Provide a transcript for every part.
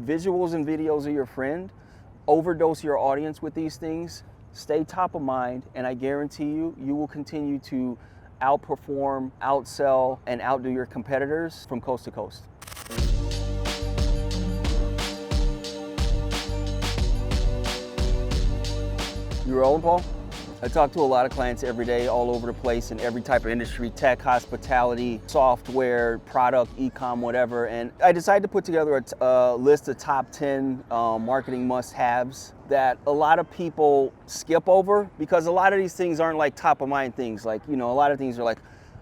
Visuals and videos are your friend. Overdose your audience with these things. Stay top of mind, and I guarantee you, you will continue to outperform, outsell, and outdo your competitors from coast to coast. You rolling, Paul? I talk to a lot of clients every day all over the place in every type of industry, tech, hospitality, software, product, e-com, whatever. And I decided to put together a list of top 10 marketing must-haves that a lot of people skip over, because a lot of these things aren't like top of mind things. Like, you know, a lot of things are like,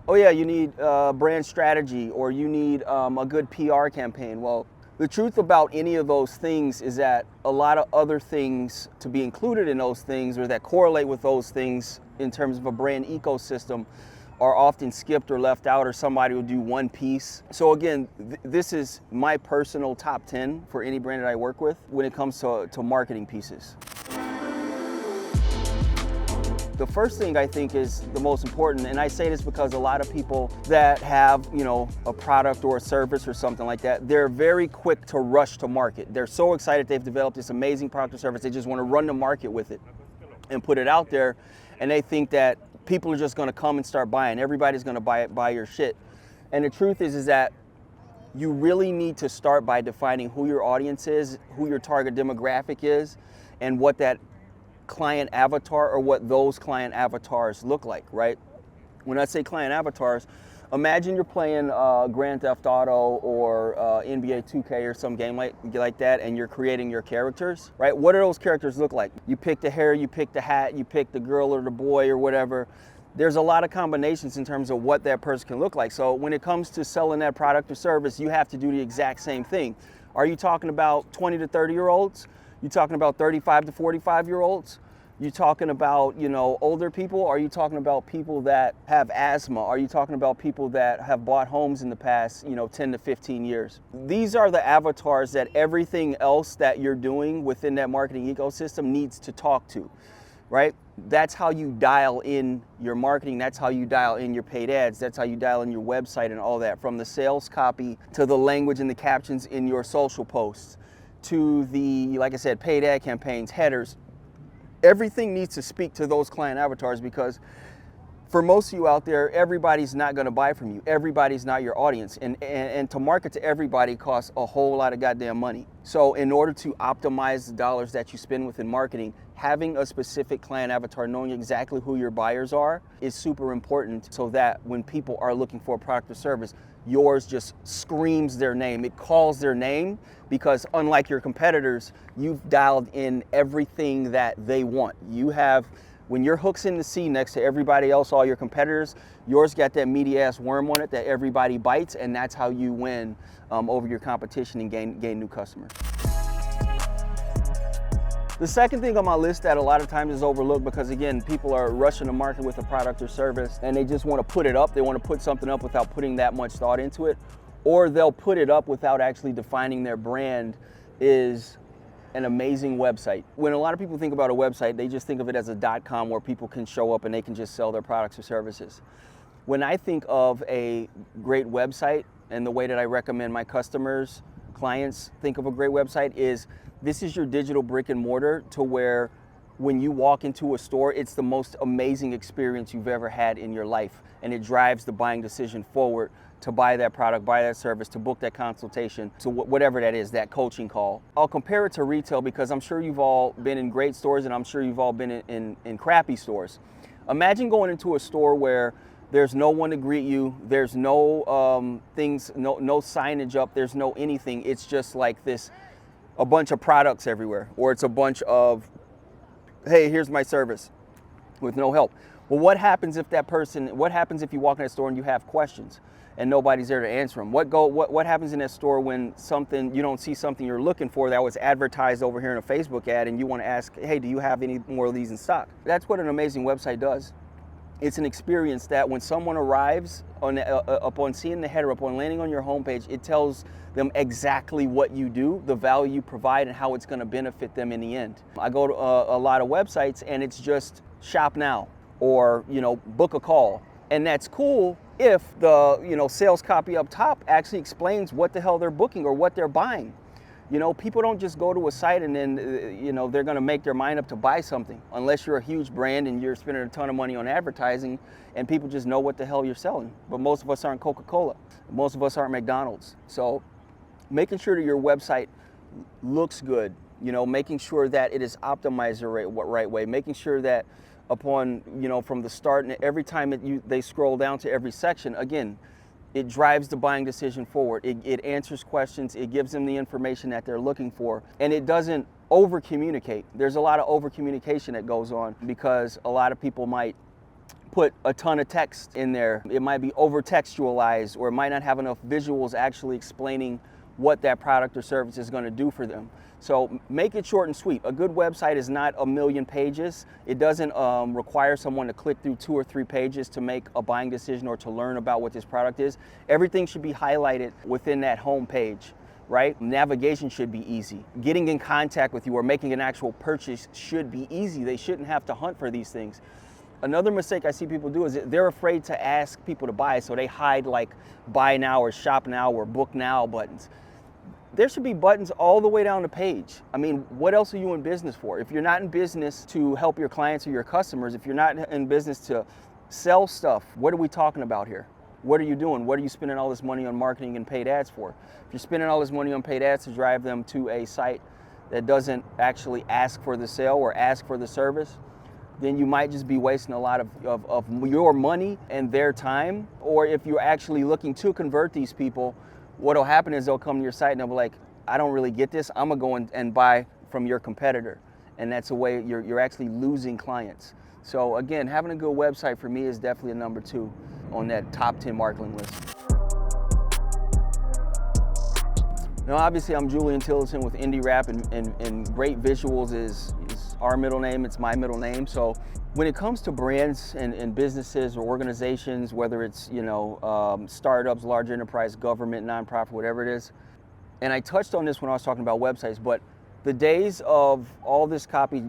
oh yeah, you need brand strategy, or you need a good PR campaign. Well, the truth about any of those things is that a lot of other things to be included in those things, or that correlate with those things in terms of a brand ecosystem, are often skipped or left out, or somebody will do one piece. So again, this is my personal top 10 for any brand that I work with when it comes to marketing pieces. The first thing I think is the most important, and I say this because a lot of people that have, you know, a product or a service or something like that, they're very quick to rush to market. They're so excited they've developed this amazing product or service, they just want to run to market with it and put it out there, and they think that people are just going to come and start buying. Everybody's going to buy your shit. And the truth is that you really need to start by defining who your audience is, who your target demographic is, and what that client avatar, or what those client avatars look like, right? When I say client avatars, imagine you're playing Grand Theft Auto or NBA 2K or some game like that, and you're creating your characters, right? What do those characters look like? You pick the hair, you pick the hat, you pick the girl or the boy or whatever. There's a lot of combinations in terms of what that person can look like. So when it comes to selling that product or service, you have to do the exact same thing. Are you talking about 20 to 30-year-olds? You talking about 35 to 45-year-olds? You talking about, you know, older people? Are you talking about people that have asthma? Are you talking about people that have bought homes in the past, you know, 10 to 15 years? These are the avatars that everything else that you're doing within that marketing ecosystem needs to talk to, right? That's how you dial in your marketing. That's how you dial in your paid ads. That's how you dial in your website and all that, from the sales copy to the language and the captions in your social posts to the, like I said, paid ad campaigns, headers. Everything needs to speak to those client avatars, because for most of you out there, everybody's not going to buy from you. Everybody's not your audience. And to market to everybody costs a whole lot of goddamn money. So in order to optimize the dollars that you spend within marketing, having a specific client avatar, knowing exactly who your buyers are, is super important, so that when people are looking for a product or service, yours just screams their name. It calls their name, because unlike your competitors, you've dialed in everything that they want. You have, when your hook's in the sea next to everybody else, all your competitors, yours got that meaty ass worm on it that everybody bites, and that's how you win over your competition and gain new customers. The second thing on my list that a lot of times is overlooked, because again, people are rushing to market with a product or service and they just want to put it up. They want to put something up without putting that much thought into it, or they'll put it up without actually defining their brand, is an amazing website. When a lot of people think about a website, they just think of it as a .com where people can show up and they can just sell their products or services. When I think of a great website, and the way that I recommend my customers, clients think of a great website, is this is your digital brick and mortar, to where when you walk into a store, it's the most amazing experience you've ever had in your life. And it drives the buying decision forward to buy that product, buy that service, to book that consultation, to whatever that is, that coaching call. I'll compare it to retail, because I'm sure you've all been in great stores, and I'm sure you've all been in crappy stores. Imagine going into a store where there's no one to greet you, there's no no signage up, there's no anything. It's just like this, a bunch of products everywhere, or it's a bunch of, hey, here's my service, with no help. Well, what happens if what happens if you walk in a store and you have questions and nobody's there to answer them? What happens in that store when you don't see something you're looking for that was advertised over here in a Facebook ad, and you want to ask, hey, do you have any more of these in stock? That's what an amazing website does. It's an experience that when someone arrives upon seeing the header, upon landing on your homepage, it tells them exactly what you do, the value you provide, and how it's going to benefit them in the end. I go to a lot of websites and it's just shop now, or book a call, and that's cool if the sales copy up top actually explains what the hell they're booking or what they're buying. You know, people don't just go to a site and then, you know, they're gonna make their mind up to buy something unless you're a huge brand and you're spending a ton of money on advertising and people just know what the hell you're selling. But most of us aren't Coca-Cola. Most of us aren't McDonald's. So making sure that your website looks good, you know, making sure that it is optimized the right way, making sure that upon, you know, from the start and every time they scroll down to every section, again, it drives the buying decision forward. It answers questions, it gives them the information that they're looking for, and it doesn't over communicate. There's a lot of over communication that goes on because a lot of people might put a ton of text in there. It might be over textualized, or it might not have enough visuals actually explaining what that product or service is going to do for them. So make it short and sweet. A good website is not a million pages. It doesn't require someone to click through 2 or 3 pages to make a buying decision or to learn about what this product is. Everything should be highlighted within that home page, right? Navigation should be easy. Getting in contact with you or making an actual purchase should be easy. They shouldn't have to hunt for these things. Another mistake I see people do is they're afraid to ask people to buy, so they hide like buy now or shop now or book now buttons. There should be buttons all the way down the page. I mean, what else are you in business for? If you're not in business to help your clients or your customers, if you're not in business to sell stuff, what are we talking about here? What are you doing? What are you spending all this money on marketing and paid ads for? If you're spending all this money on paid ads to drive them to a site that doesn't actually ask for the sale or ask for the service, then you might just be wasting a lot of your money and their time. Or if you're actually looking to convert these people, what'll happen is they'll come to your site and they'll be like, I don't really get this. I'm gonna go and buy from your competitor. And that's a way you're actually losing clients. So again, having a good website for me is definitely a number 2 on that top 10 marketing list. Now, obviously I'm Julian Tillotson with INDIRAP, and great visuals is our middle name, it's my middle name. So when it comes to brands and businesses or organizations, whether it's, you know, startups, large enterprise, government, nonprofit, whatever it is, and I touched on this when I was talking about websites, but the days of all this copy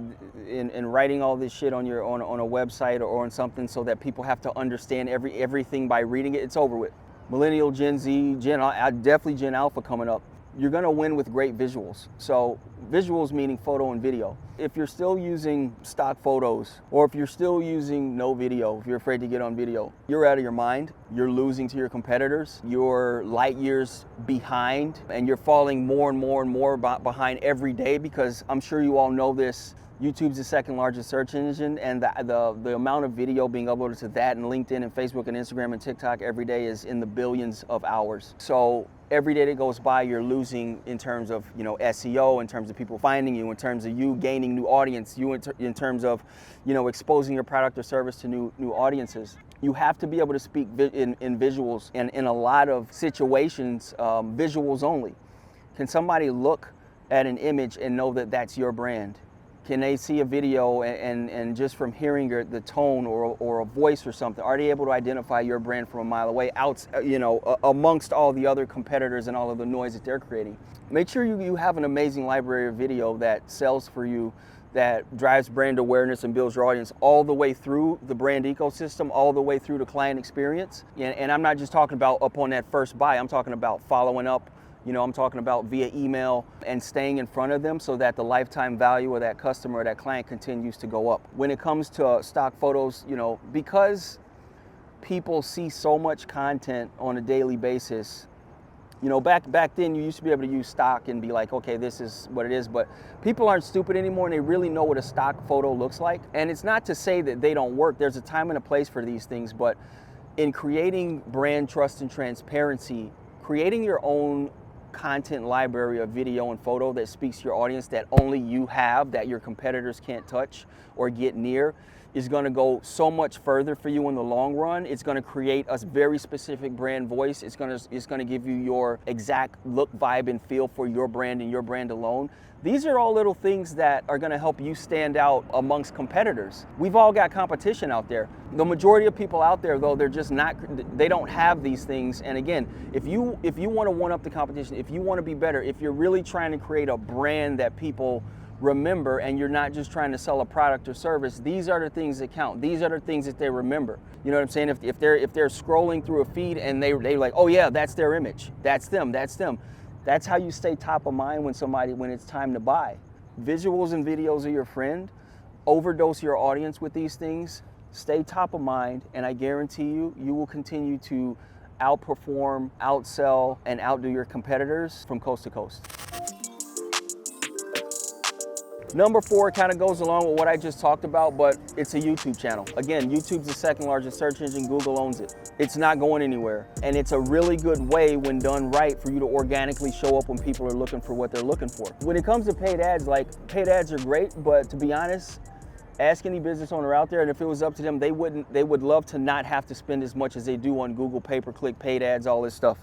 and writing all this shit on a website or on something so that people have to understand everything by reading it, it's over with. Millennial, Gen Z, definitely Gen Alpha coming up. You're gonna win with great visuals. So visuals meaning photo and video. If you're still using stock photos, or if you're still using no video, if you're afraid to get on video, you're out of your mind. You're losing to your competitors. You're light years behind, and you're falling more and more and more behind every day, because I'm sure you all know this. YouTube's the second largest search engine, and the amount of video being uploaded to that and LinkedIn and Facebook and Instagram and TikTok every day is in the billions of hours. So every day that goes by, you're losing in terms of, you know, SEO, in terms of people finding you, in terms of you gaining new audience, in terms of, you know, exposing your product or service to new audiences. You have to be able to speak in visuals, and in a lot of situations, visuals only. Can somebody look at an image and know that that's your brand? Can they see a video and just from hearing the tone or a voice or something, are they able to identify your brand from a mile away, you know, amongst all the other competitors and all of the noise that they're creating? Make sure you have an amazing library of video that sells for you, that drives brand awareness and builds your audience all the way through the brand ecosystem, all the way through the client experience. And I'm not just talking about upon that first buy, I'm talking about following up. You know, I'm talking about via email and staying in front of them so that the lifetime value of that customer or that client continues to go up. When it comes to stock photos, you know, because people see so much content on a daily basis, you know, back then you used to be able to use stock and be like, okay, this is what it is, but people aren't stupid anymore and they really know what a stock photo looks like. And it's not to say that they don't work. There's a time and a place for these things, but in creating brand trust and transparency, creating your own content library of video and photo that speaks to your audience, that only you have, that your competitors can't touch or get near, is going to go so much further for you in the long run. It's going to create a very specific brand voice. It's going to give you your exact look, vibe, and feel for your brand and your brand alone. These are all little things that are going to help you stand out amongst competitors. We've all got competition out there. The majority of people out there, though, they don't have these things. And again, if you want to one up the competition, if you want to be better, if you're really trying to create a brand that people remember, and you're not just trying to sell a product or service, these are the things that count. These are the things that they remember. You know what I'm saying? If they're scrolling through a feed and they're like, oh yeah, that's their image, that's them, That's how you stay top of mind when it's time to buy. Visuals and videos are your friend. Overdose your audience with these things. Stay top of mind, and I guarantee you, you will continue to outperform, outsell, and outdo your competitors from coast to coast. Number 4 kind of goes along with what I just talked about, but it's a YouTube channel. Again, YouTube's the second largest search engine, Google owns it. It's not going anywhere. And it's a really good way, when done right, for you to organically show up when people are looking for what they're looking for. When it comes to paid ads, paid ads are great, but to be honest, ask any business owner out there, and if it was up to them, they would love to not have to spend as much as they do on Google, pay-per-click, paid ads, all this stuff.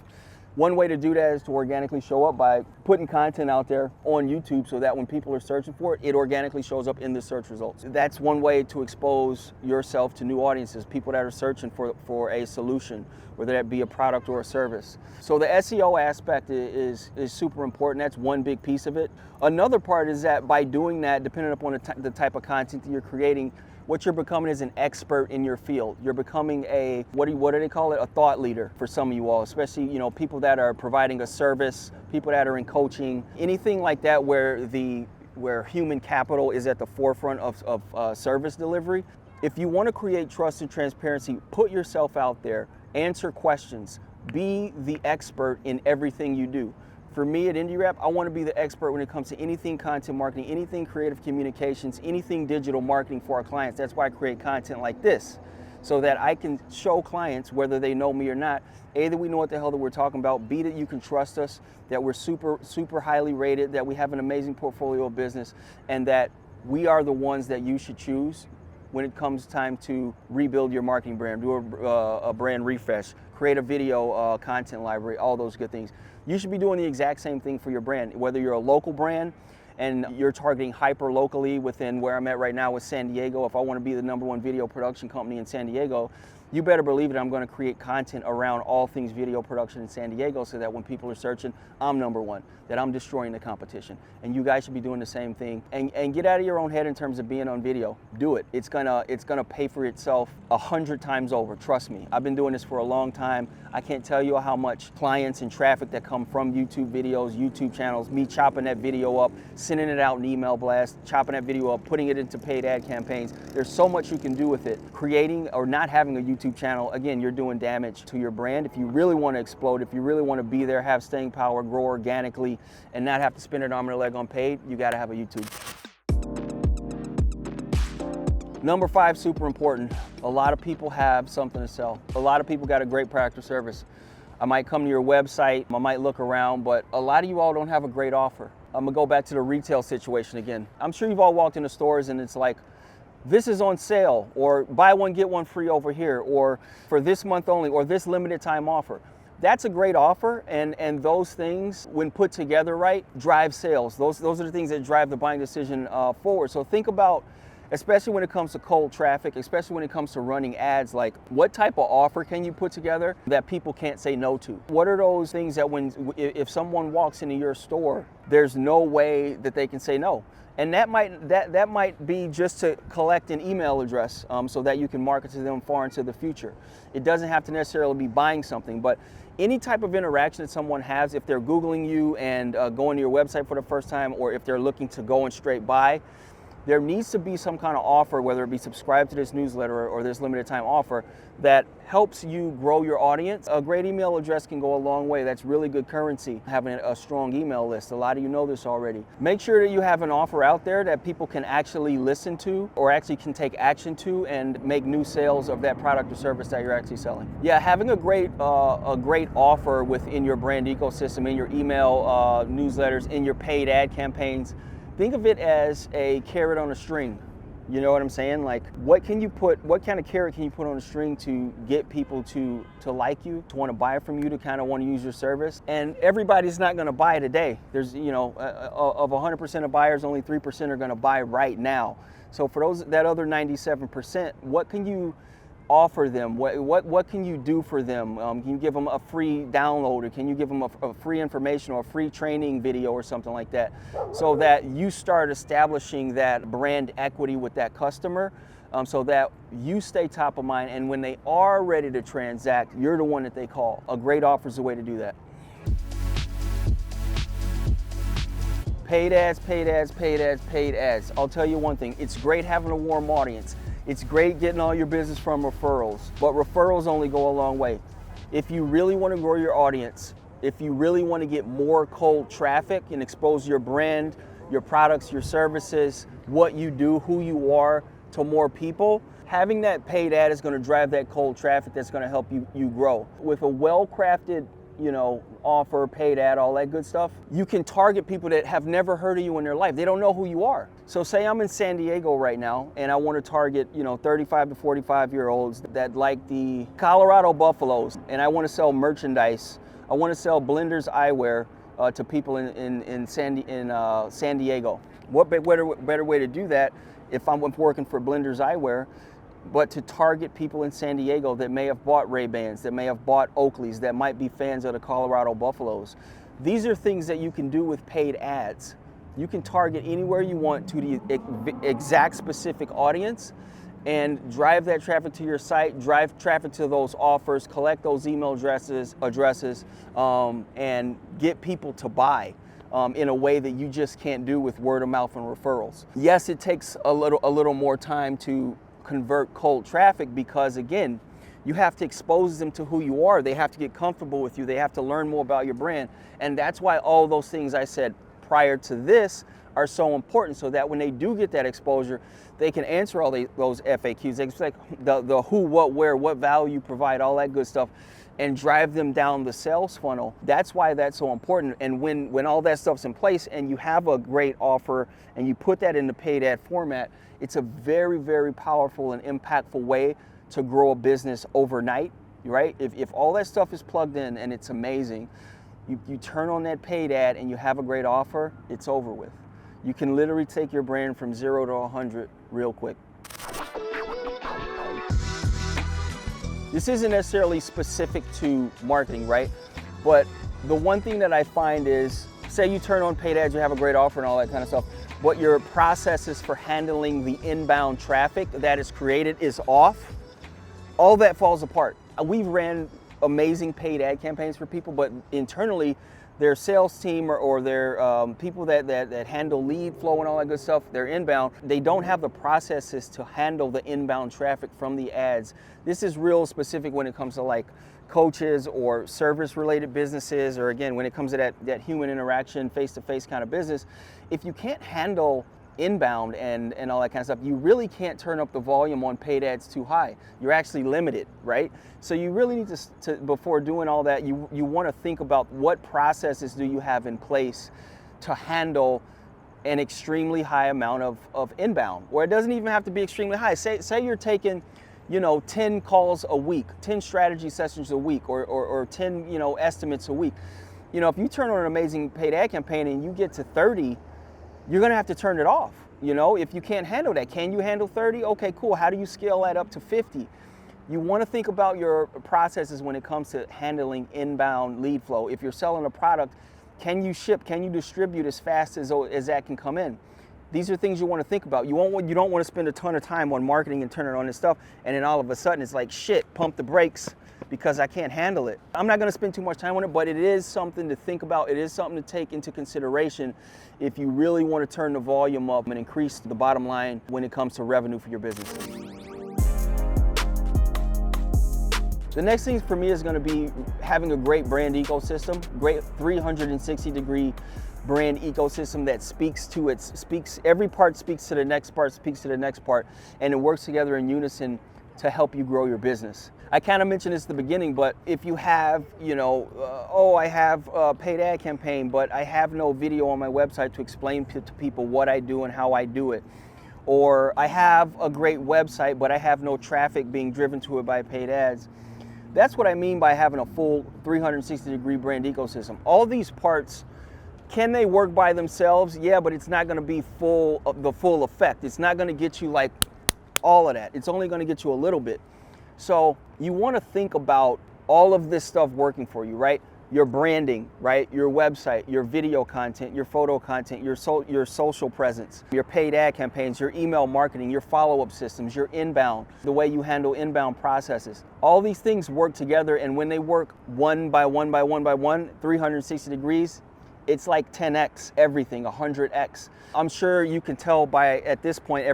One way to do that is to organically show up by putting content out there on YouTube so that when people are searching for it, it organically shows up in the search results. That's one way to expose yourself to new audiences, people that are searching for a solution, whether that be a product or a service. So the SEO aspect is super important. That's one big piece of it. Another part is that by doing that, depending upon the type of content that you're creating, what you're becoming is an expert in your field. You're becoming what do they call it? A thought leader for some of you all, especially people that are providing a service, people that are in coaching, anything like that where human capital is at the forefront of service delivery. If you want to create trust and transparency, put yourself out there, answer questions, be the expert in everything you do. For me at INDIRAP, I want to be the expert when it comes to anything content marketing, anything creative communications, anything digital marketing for our clients. That's why I create content like this, so that I can show clients, whether they know me or not, A, that we know what the hell that we're talking about, B, that you can trust us, that we're super, super highly rated, that we have an amazing portfolio of business, and that we are the ones that you should choose when it comes time to rebuild your marketing brand, do a brand refresh, create a video content library, all those good things. You should be doing the exact same thing for your brand, whether you're a local brand and you're targeting hyper locally within where I'm at right now with San Diego. If I want to be the #1 video production company in San Diego, you better believe that I'm going to create content around all things video production in San Diego, so that when people are searching, I'm #1, that I'm destroying the competition. And you guys should be doing the same thing. And get out of your own head in terms of being on video. Do it. It's gonna pay for itself 100 times over. Trust me. I've been doing this for a long time. I can't tell you how much clients and traffic that come from YouTube videos, YouTube channels, me chopping that video up, sending it out in email blast, chopping that video up, putting it into paid ad campaigns. There's so much you can do with it. Creating or not having a YouTube channel, again, you're doing damage to your brand. If you really want to explode, if you really want to be there, have staying power, grow organically, and not have to spend an arm and a leg on paid, you got to have a YouTube. Number 5, super important. A lot of people have something to sell. A lot of people got a great product or service. I might come to your website, I might look around, but a lot of you all don't have a great offer. I'm gonna go back to the retail situation again. I'm sure you've all walked into stores and it's like, this is on sale, or buy one, get one free over here, or for this month only, or this limited time offer. That's a great offer, and those things, when put together right, drive sales. Those are the things that drive the buying decision forward. So think about, especially when it comes to cold traffic, especially when it comes to running ads, like what type of offer can you put together that people can't say no to? What are those things that if someone walks into your store, there's no way that they can say no? And that might be just to collect an email address so that you can market to them far into the future. It doesn't have to necessarily be buying something, but any type of interaction that someone has, if they're Googling you and going to your website for the first time, or if they're looking to go and straight buy, there needs to be some kind of offer, whether it be subscribe to this newsletter or this limited time offer, that helps you grow your audience. A great email address can go a long way. That's really good currency, having a strong email list. A lot of you know this already. Make sure that you have an offer out there that people can actually listen to, or actually can take action to, and make new sales of that product or service that you're actually selling. Yeah, having a great offer within your brand ecosystem, in your email newsletters, in your paid ad campaigns. Think of it as a carrot on a string. You know what I'm saying? Like, what kind of carrot can you put on a string to get people to like you, to want to buy from you, to kind of want to use your service? And everybody's not going to buy today. There's, of 100% of buyers, only 3% are going to buy right now. So for that other 97%, what can you offer them? What can you do for them? Can you give them a free download, or can you give them a free information or a free training video or something like that, so that you start establishing that brand equity with that customer, so that you stay top of mind, and when they are ready to transact, you're the one that they call. A great offer is the way to do that. Paid ads, paid ads, paid ads, paid ads. I'll tell you one thing, it's great having a warm audience. It's great getting all your business from referrals, but referrals only go a long way. If you really want to grow your audience, if you really want to get more cold traffic and expose your brand, your products, your services, what you do, who you are to more people, having that paid ad is going to drive that cold traffic that's going to help you grow. With a well-crafted, offer, paid ad, all that good stuff, you can target people that have never heard of you in their life. They don't know who you are. So say I'm in San Diego right now and I want to target, 35 to 45-year-olds that like the Colorado Buffaloes, and I want to sell merchandise. I want to sell Blenders eyewear to people in San Diego. What better way to do that if I'm working for Blenders eyewear, but to target people in San Diego that may have bought Ray-Bans, that may have bought Oakleys, that might be fans of the Colorado Buffaloes. These are things that you can do with paid ads. You can target anywhere you want to the exact specific audience and drive that traffic to your site, drive traffic to those offers, collect those email addresses, and get people to buy in a way that you just can't do with word of mouth and referrals. Yes, it takes a little more time to convert cold traffic because, again, you have to expose them to who you are. They have to get comfortable with you. They have to learn more about your brand. And that's why all those things I said prior to this are so important, so that when they do get that exposure, they can answer all those FAQs. They expect the who, what, where, what value you provide, all that good stuff, and drive them down the sales funnel. That's why that's so important. And when all that stuff's in place and you have a great offer and you put that in the paid ad format, it's a very, very powerful and impactful way to grow a business overnight, right? If all that stuff is plugged in and it's amazing, you turn on that paid ad and you have a great offer, it's over with. You can literally take your brand from 0 to 100 real quick. This isn't necessarily specific to marketing, right? But the one thing that I find is, say you turn on paid ads, you have a great offer and all that kind of stuff, but your processes for handling the inbound traffic that is created is off, all that falls apart. We've ran amazing paid ad campaigns for people, but internally, their sales team or their people that handle lead flow and all that good stuff, they're inbound, they don't have the processes to handle the inbound traffic from the ads. This is real specific when it comes to like coaches or service related businesses, or again, when it comes to that human interaction, face-to-face kind of business. If you can't handle inbound and all that kind of stuff, you really can't turn up the volume on paid ads too high. You're actually limited, right? So you really need to before doing all that, you want to think about what processes do you have in place to handle an extremely high amount of inbound, or it doesn't even have to be extremely high. Say you're taking 10 calls a week, 10 strategy sessions a week, or 10 estimates a week. If you turn on an amazing paid ad campaign and you get to 30, you're gonna have to turn it off. If you can't handle that. Can you handle 30? Okay, cool. How do you scale that up to 50? You want to think about your processes when it comes to handling inbound lead flow. If you're selling a product, can you ship? Can you distribute as fast as that can come in? These are things you want to think about. You don't want to spend a ton of time on marketing and turning on this stuff, and then all of a sudden it's like, shit, pump the brakes because I can't handle it. I'm not going to spend too much time on it, but it is something to think about. It is something to take into consideration if you really want to turn the volume up and increase the bottom line when it comes to revenue for your business. The next thing for me is going to be having a great brand ecosystem, great 360-degree brand ecosystem that every part speaks to the next part, speaks to the next part, and it works together in unison to help you grow your business. I kind of mentioned this at the beginning, but if you have, I have a paid ad campaign, but I have no video on my website to explain to people what I do and how I do it. Or I have a great website, but I have no traffic being driven to it by paid ads. That's what I mean by having a full 360-degree brand ecosystem. All these parts, can they work by themselves? Yeah, but it's not going to be the full effect. It's not going to get you like all of that. It's only going to get you a little bit. So you want to think about all of this stuff working for you, right? Your branding, right? Your website, your video content, your photo content, your social presence, your paid ad campaigns, your email marketing, your follow-up systems, your inbound, the way you handle inbound processes. All these things work together, and when they work one by one by one by one, 360 degrees, it's like 10x everything, 100x. I'm sure you can tell by at this point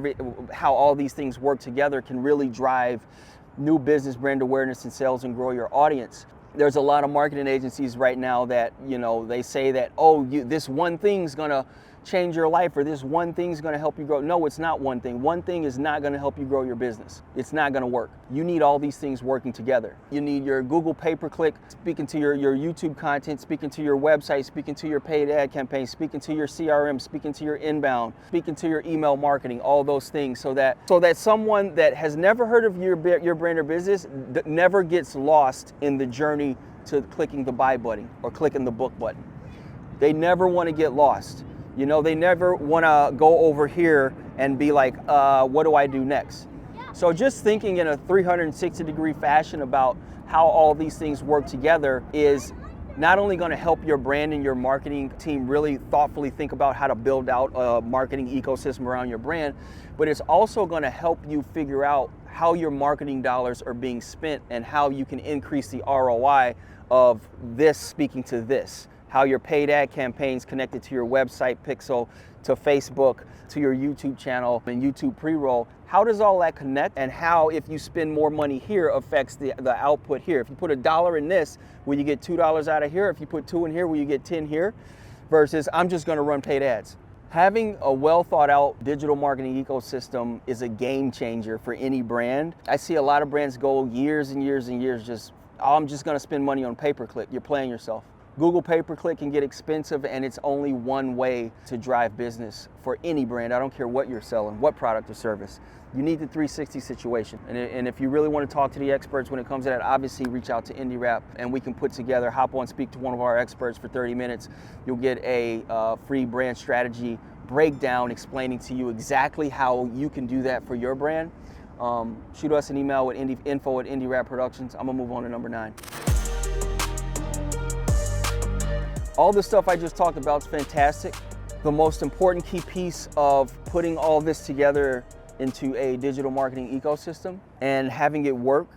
how all these things work together can really drive new business, brand awareness, and sales, and grow your audience. There's a lot of marketing agencies right now that, they say that, this one thing's gonna change your life, or this one thing's gonna help you grow. No, it's not one thing. One thing is not gonna help you grow your business. It's not gonna work. You need all these things working together. You need your Google pay-per-click, speaking to your YouTube content, speaking to your website, speaking to your paid ad campaign, speaking to your CRM, speaking to your inbound, speaking to your email marketing, all those things, so that someone that has never heard of your brand or business never gets lost in the journey to clicking the buy button or clicking the book button. They never want to get lost. They never want to go over here and be like, what do I do next? So just thinking in a 360-degree fashion about how all these things work together is not only going to help your brand and your marketing team really thoughtfully think about how to build out a marketing ecosystem around your brand, but it's also going to help you figure out how your marketing dollars are being spent and how you can increase the ROI of this speaking to this. How your paid ad campaigns connected to your website pixel, to Facebook, to your YouTube channel and YouTube pre-roll. How does all that connect, and how, if you spend more money here, affects the output here? If you put $1 in this, will you get $2 out of here? If you put 2 in here, will you get 10 here? Versus, I'm just gonna run paid ads. Having a well thought out digital marketing ecosystem is a game changer for any brand. I see a lot of brands go years and years and years I'm just gonna spend money on pay-per-click. You're playing yourself. Google pay-per-click can get expensive, and it's only one way to drive business for any brand. I don't care what you're selling, what product or service. You need the 360 situation. And if you really want to talk to the experts when it comes to that, obviously reach out to INDIRAP, and we can put together, hop on, speak to one of our experts for 30 minutes. You'll get a free brand strategy breakdown explaining to you exactly how you can do that for your brand. Shoot us an email with info@INDIRAP Productions. I'm gonna move on to number 9. All the stuff I just talked about is fantastic. The most important key piece of putting all this together into a digital marketing ecosystem and having it work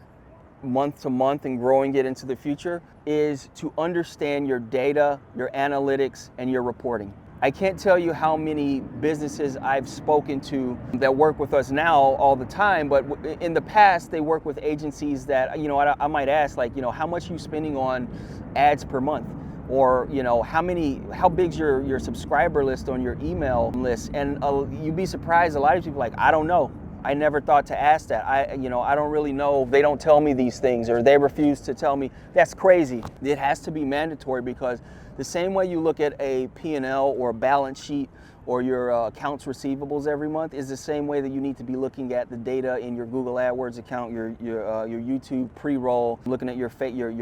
month to month and growing it into the future is to understand your data, your analytics, and your reporting. I can't tell you how many businesses I've spoken to that work with us now all the time, but in the past they work with agencies that, I might ask, like, how much are you spending on ads per month? Or, how big's your subscriber list on your email list? And you'd be surprised, a lot of people are like, I don't know. I never thought to ask that. I don't really know. They don't tell me these things, or they refuse to tell me. That's crazy. It has to be mandatory, because the same way you look at a P&L or a balance sheet or your accounts receivables every month is the same way that you need to be looking at the data in your Google AdWords account, your YouTube pre-roll, looking at your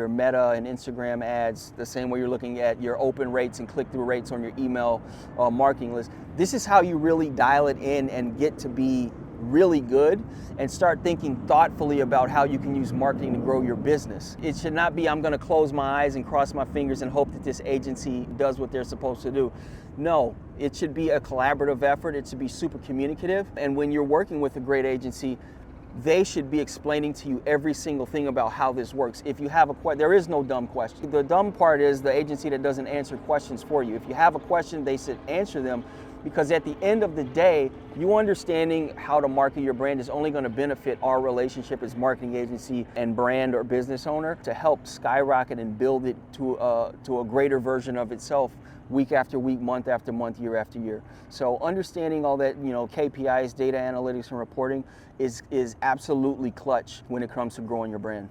Meta and Instagram ads, the same way you're looking at your open rates and click-through rates on your email marketing list. This is how you really dial it in and get to be really good and start thinking thoughtfully about how you can use marketing to grow your business. It should not be, I'm going to close my eyes and cross my fingers and hope that this agency does what they're supposed to do. No, it should be a collaborative effort. It should be super communicative. And when you're working with a great agency, they should be explaining to you every single thing about how this works. If you have a question, there is no dumb question. The dumb part is the agency that doesn't answer questions for you. If you have a question, they should answer them, because at the end of the day, you understanding how to market your brand is only going to benefit our relationship as marketing agency and brand or business owner to help skyrocket and build it to a greater version of itself week after week, month after month, year after year. So understanding all that, KPIs, data analytics, and reporting is absolutely clutch when it comes to growing your brand.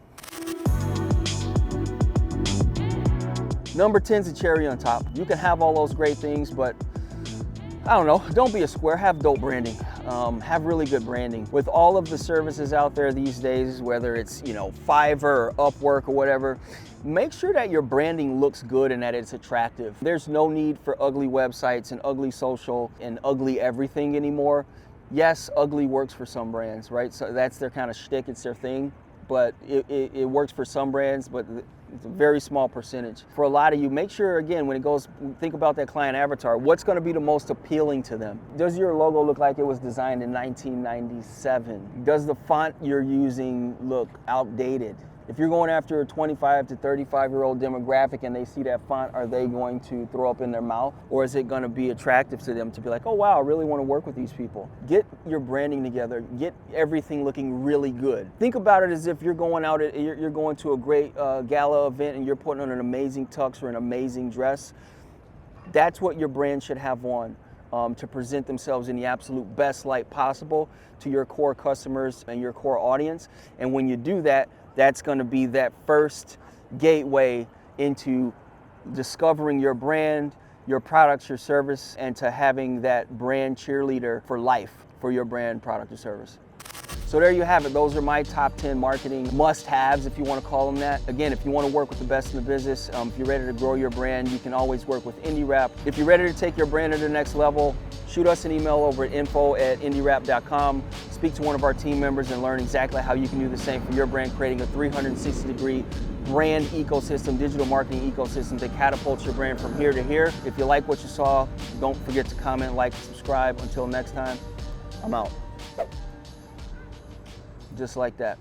Number 10 is the cherry on top. You can have all those great things, but I don't know, don't be a square, have dope branding. Have really good branding. With all of the services out there these days, whether it's, Fiverr or Upwork or whatever, make sure that your branding looks good and that it's attractive. There's no need for ugly websites and ugly social and ugly everything anymore. Yes, ugly works for some brands, right? So that's their kind of shtick, it's their thing. But it works for some brands, but it's a very small percentage. For a lot of you, make sure, again, when it goes, think about that client avatar. What's going to be the most appealing to them? Does your logo look like it was designed in 1997? Does the font you're using look outdated? If you're going after a 25 to 35-year-old demographic and they see that font, are they going to throw up in their mouth? Or is it going to be attractive to them to be like, oh wow, I really want to work with these people? Get your branding together, get everything looking really good. Think about it as if you're going out, you're going to a great gala event and you're putting on an amazing tux or an amazing dress. That's what your brand should have on. To present themselves in the absolute best light possible to your core customers and your core audience. And when you do that, that's going to be that first gateway into discovering your brand, your products, your service, and to having that brand cheerleader for life for your brand, product, or service. So there you have it. Those are my top 10 marketing must-haves, if you want to call them that. Again, if you want to work with the best in the business, if you're ready to grow your brand, you can always work with INDIRAP. If you're ready to take your brand to the next level, shoot us an email over at info@indirap.com. Speak to one of our team members and learn exactly how you can do the same for your brand, creating a 360-degree brand ecosystem, digital marketing ecosystem that catapults your brand from here to here. If you like what you saw, don't forget to comment, like, subscribe. Until next time, I'm out. Just like that.